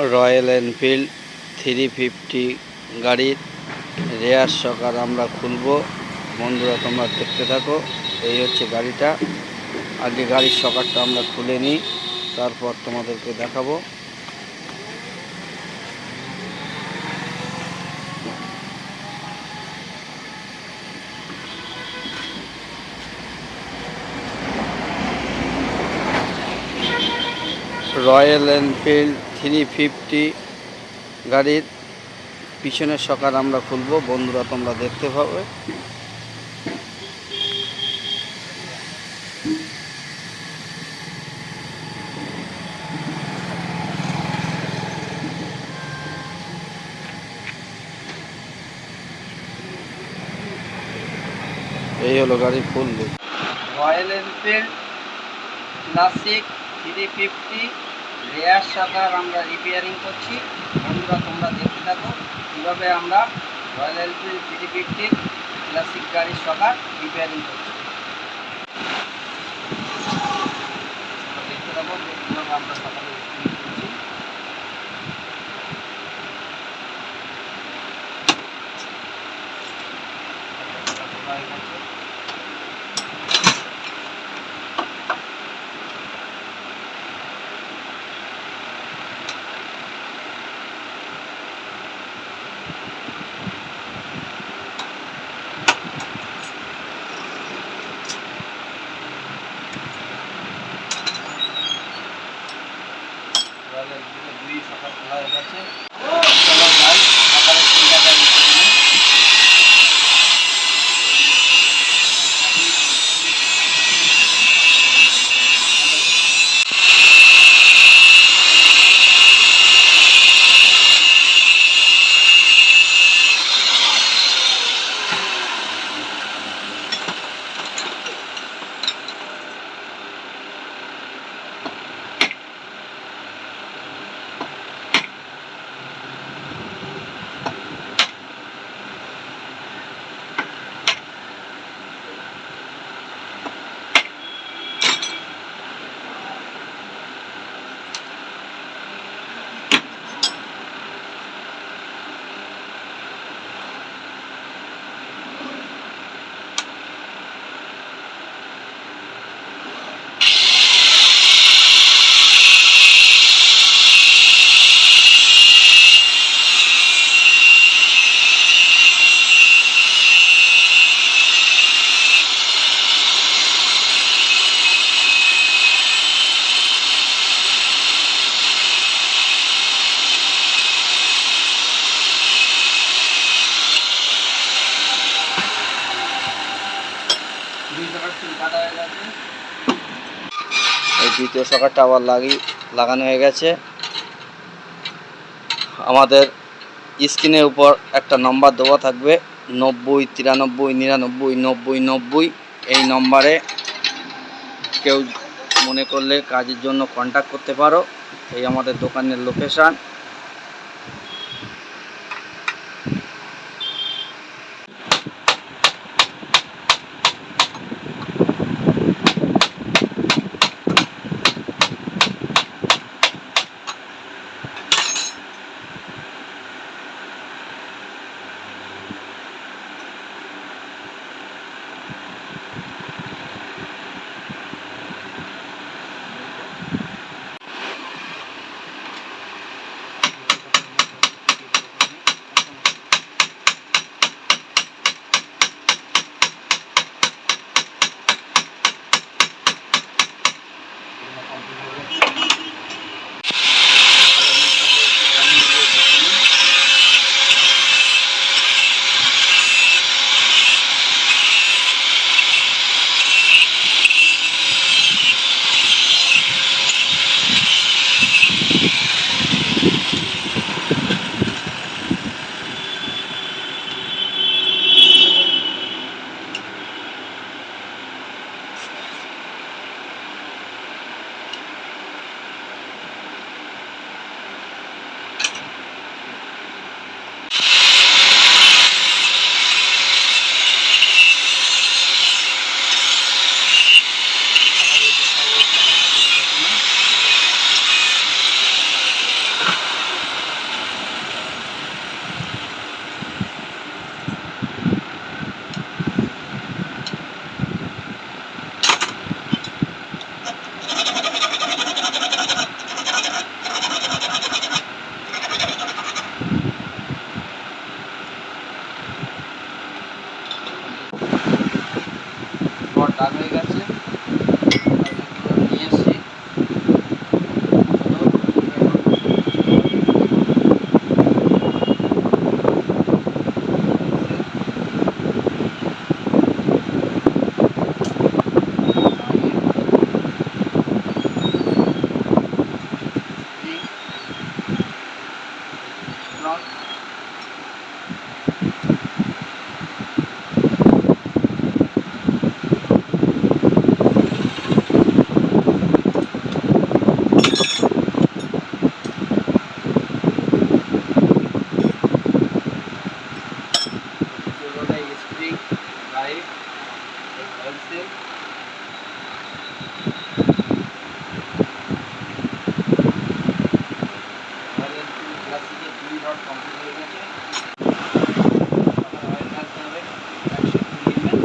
Royal Enfield 350 গাড়ির rare শকার আমরা খুলব। বন্ধুরা তোমরা দেখতে থাকো। এই হচ্ছে গাড়িটা। আগে গাড়ির শকারটা আমরা খুলে নিই, তারপর তোমাদেরকে দেখাবো। রয়্যাল এনফিল্ড 350 গাড়ির পিছনের শকার আমরা খুলব। বন্ধুরা তোমরা দেখতে পাবে। এই হলো গাড়ির ফুল look. Royal Enfield classic 350 rare শকার আমরা রিপেয়ারিং করছি। বন্ধুরা তোমরা দেখতে থাকো কীভাবে আমরা রয়্যাল এনফিল্ড 350 ক্লাসিক গাড়ির শকার রিপেয়ারিং করছি। দেখতে থাকো কীভাবে আমরা সকালে করছি। দুই সকাল খোলা হয়ে গেছে। চলো যাই সকালের চিন্তাটা এই দ্বিতীয় শকারটা আবার লাগানো হয়ে গেছে। আমাদের স্ক্রিনের উপর একটা নম্বর দেওয়া থাকবে 90 93 99 90 90। এই নম্বরে কেউ মনে করলে কাজের জন্য কন্ট্যাক্ট করতে পারো। এই আমাদের দোকানের লোকেশান। রয়্যাল এনফিল্ড ক্লাসিকের 2 রড কমপ্লিট হয়ে গেছে। অয়েল ঢালতে হবে 120 ml।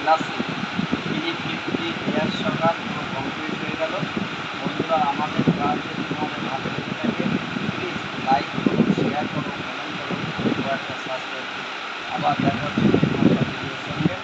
ক্লাসিক 350 গ্যাস সকাল পুরো কমপ্লিট হয়ে গেল। বন্ধুরা, আমাদের কাজ যদি তোমাদের ভালো লেগে থাকে প্লিজ লাইক করো, শেয়ার করো, কমেন্ট করো, একটা সাবস্ক্রাইব করো। আবার দেখা হচ্ছে নতুন একটা ভিডিওর সঙ্গে।